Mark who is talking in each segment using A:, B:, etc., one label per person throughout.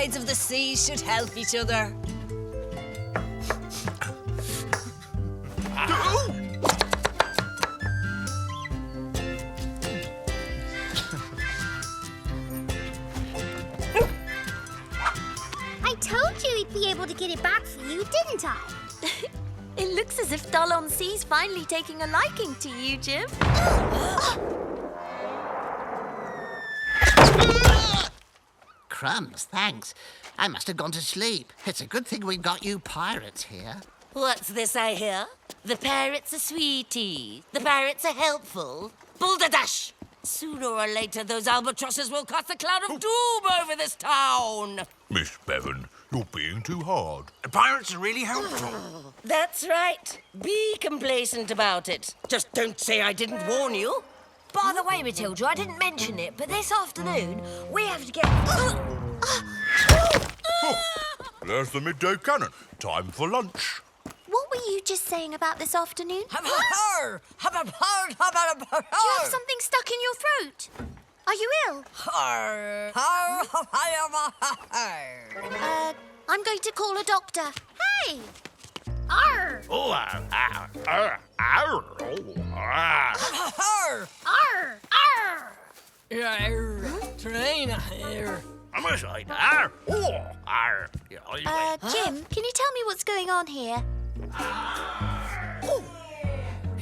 A: sides of the sea should help each other.
B: I told you he'd be able to get it back for you, didn't I?
C: It looks as if Dull on Sea's finally taking a liking to you, Jim.
D: Crumbs, thanks. I must have gone to sleep. It's a good thing we've got you pirates here.
A: What's this I hear? The pirates are sweeties. The pirates are helpful. Balderdash! Sooner or later, those albatrosses will cast a cloud of doom over this town.
E: Miss Bevan, you're being too hard. The pirates are really helpful.
A: That's right. Be complacent about it. Just don't say I didn't warn you.
C: By the way, Matilda, I didn't mention it, but this afternoon we have to get...
E: There's the midday cannon. Time for lunch.
B: What were you just saying about this afternoon?
A: Do
B: Do you have something stuck in your throat? Are you ill? I'm going to call a doctor. Hey! Arr!
E: Oh,
B: Arr! Arr!
A: Train here.
E: I'm a side.
B: Jim, can you tell me what's going on here?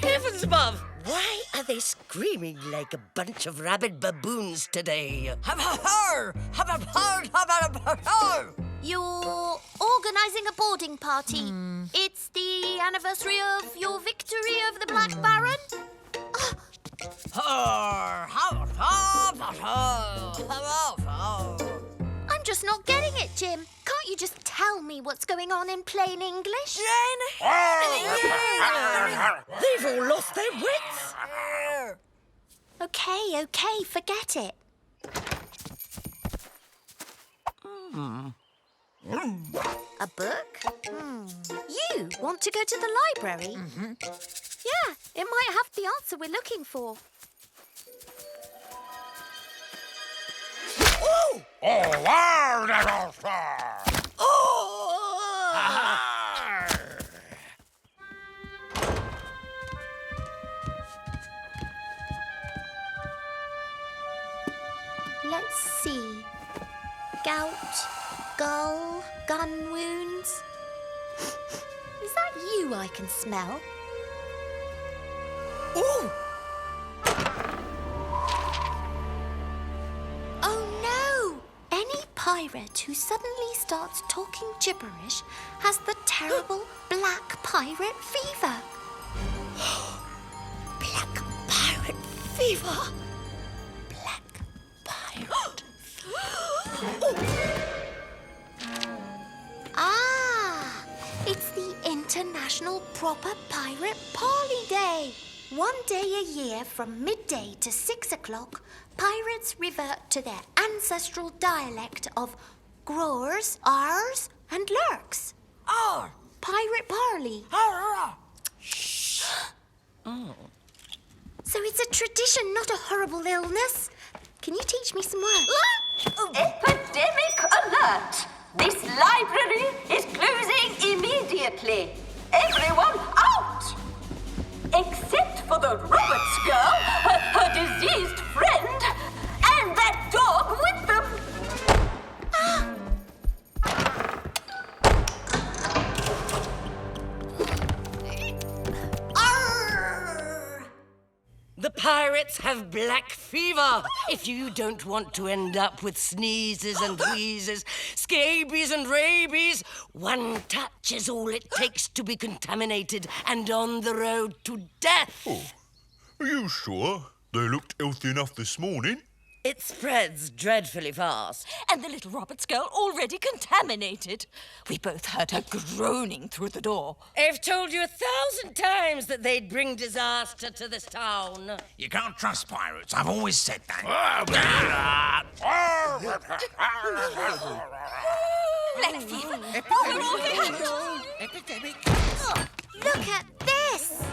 A: Heavens above! Why are they screaming like a bunch of rabid baboons today?
B: You're organising a boarding party. It's the anniversary of your victory over the Black Baron? I'm just not getting it, Jim. Can't you just tell me what's going on in plain English?
A: They've all lost their wits.
B: OK, forget it. A book? You want to go to the library? Yeah, it might have the answer we're looking for. Let's see. Gout, gull, gun wounds. Is that you I can smell?
A: Ooh!
B: Oh no! Any pirate who suddenly starts talking gibberish has the terrible black pirate fever.
A: Black pirate fever. Black pirate.
B: Ah! It's the International Proper Pirate Parley Day. One day a year from midday to 6 o'clock, pirates revert to their ancestral dialect of growers, R's, and lurks.
A: Arr!
B: Pirate Parley.
A: Arrrrr!
B: So it's a tradition, not a horrible illness. Can you teach me some words?
F: Epidemic alert! This library is closing immediately. Everyone out! Except for the Roberts girl, her diseased friend, and that dog with them.
A: The pirates have black fever. If you don't want to end up with sneezes and wheezes, scabies and rabies, one touch is all it takes to be contaminated and on the road to death.
E: Oh, are you sure? They looked healthy enough this morning.
A: It spreads dreadfully fast.
C: And the little Roberts girl already contaminated. We both heard her groaning through the door.
A: I've told you 1,000 times that they'd bring disaster to this town.
G: You can't trust pirates. I've always said that.
C: Black fever.
G: Epidemic.
B: Look at this!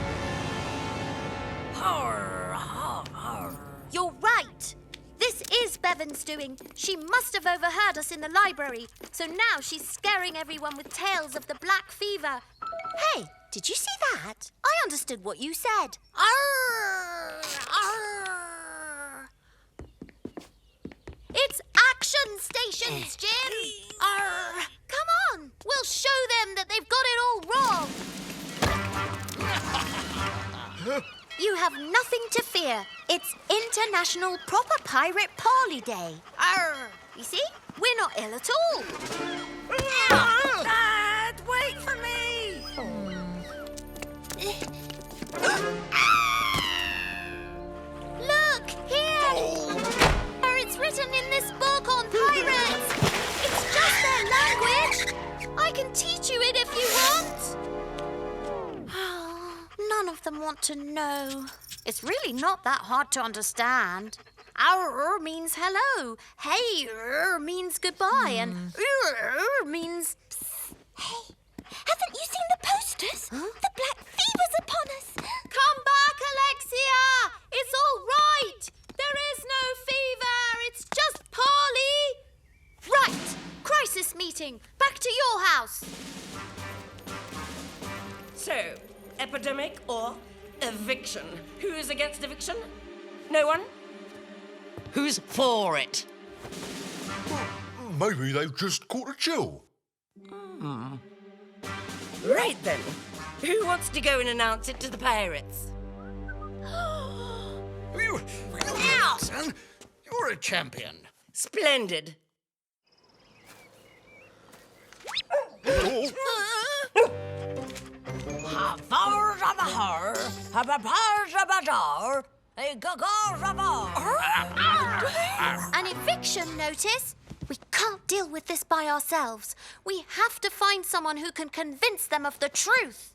B: You're right. This is Bevan Bevan's doing. She must have overheard us in the library. So now she's scaring everyone with tales of the black fever. Hey, did you see that? I understood what you said. Arrrrr! Arrrrr! It's action stations, Jim! Arrrrr! Come on, we'll show them that they've got it all wrong. You have nothing to fear. It's International Proper Pirate Parley Day. Arrrrr! You see? We're not ill at all.
A: Dad, wait for me!
B: Look, here! It's written in this book on pirates. It's just their language. I can teach you it if you want. None of them want to know. It's really not that hard to understand. Arrrrr means hello. Hey-rrr means goodbye. And rrrr means...
C: Hey, haven't you seen the posters?
B: Huh?
C: The black fever's upon us.
B: Come back, Alexia! It's all right! There is no fever! It's just Parley! Right! Crisis meeting! Back to your house!
A: So, epidemic or eviction? Who's against eviction? No one? Who's for it?
E: Maybe they've just caught a chill.
A: Right then. Who wants to go and announce it to the pirates?
D: Son, you're a champion.
A: Splendid.
B: An eviction notice? We can't deal with this by ourselves. We have to find someone who can convince them of the truth.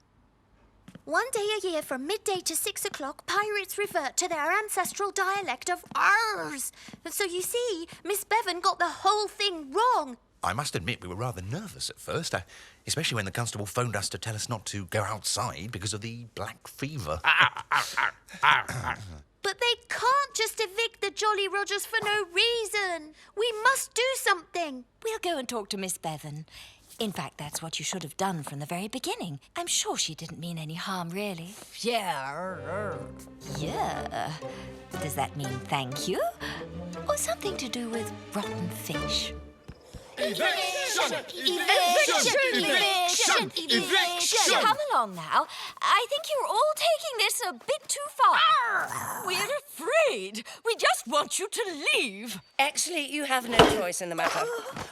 B: One day a year from midday to 6 o'clock, pirates revert to their ancestral dialect of Arrrrs. And so you see, Miss Bevan got the whole thing wrong.
G: I must admit we were rather nervous at first, especially when the constable phoned us to tell us not to go outside because of the black fever.
B: But they can't just evict the Jolley-Rogers for no reason. We must do something.
C: We'll go and talk to Miss Bevan. In fact, that's what you should have done from the very beginning. I'm sure she didn't mean any harm, really.
A: Yeah.
C: Yeah. Does that mean thank you? Or something to do with rotten fish?
B: Eviction!
C: Come along now. I think you're all taking this a bit too far. We're afraid. We just want you to leave.
A: Actually, you have no choice in the matter.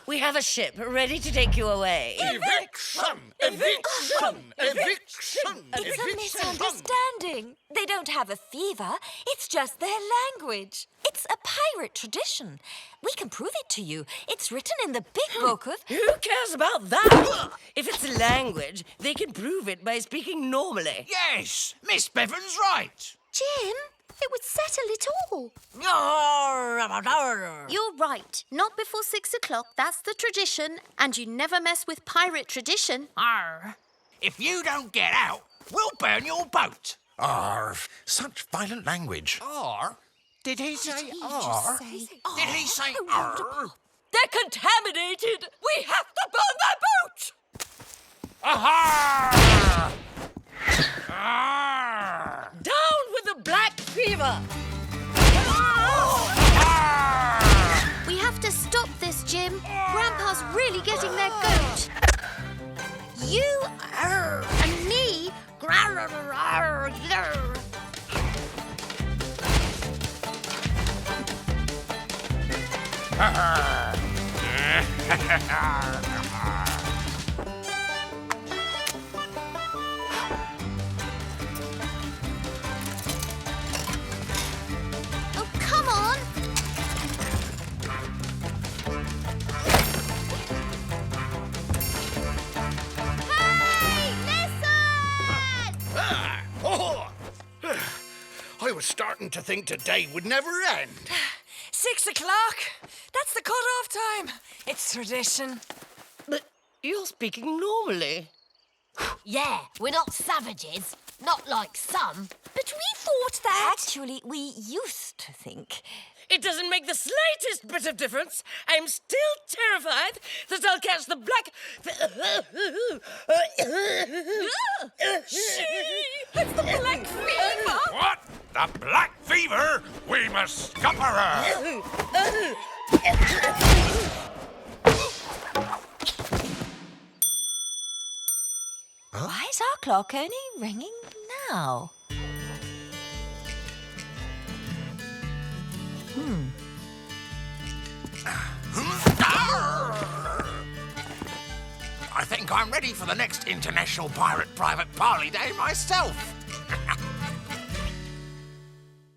A: We have a ship ready to take you away.
E: Eviction! Eviction! Eviction!
C: It's a misunderstanding. They don't have a fever. It's just their language. It's a pirate tradition. We can prove it to you. It's written in the big book of...
A: Who cares about that? If it's a language, they can prove it by speaking normally.
G: Yes, Miss Bevan's right.
B: Jim, it would settle it all. You're right. Not before 6 o'clock. That's the tradition. And you never mess with pirate tradition.
G: Arr. If you don't get out, we'll burn your boat. Arr, such violent language.
D: Or did he say or?
G: Did he say arr?
C: They're contaminated. We have to burn their boat.
G: Aha! Arr!
A: Down with the black fever!
B: We have to stop this, Jim. Grandpa's really getting their goat. You and me. Oh, come on. Hey, listen!
D: I was starting to think today would never end.
C: 6 o'clock. That's the cut-off time. It's tradition.
A: But you're speaking normally.
H: Yeah, we're not savages. Not like some.
C: But we thought that... Actually, we used to think.
A: It It doesn't make the slightest bit of difference. I'm still terrified that I'll catch the black...
C: She has the black fever.
E: What? The black fever? We must scupper her.
C: Why is our clock only ringing now?
E: I think I'm ready for the next International Pirate Private Parley Day myself.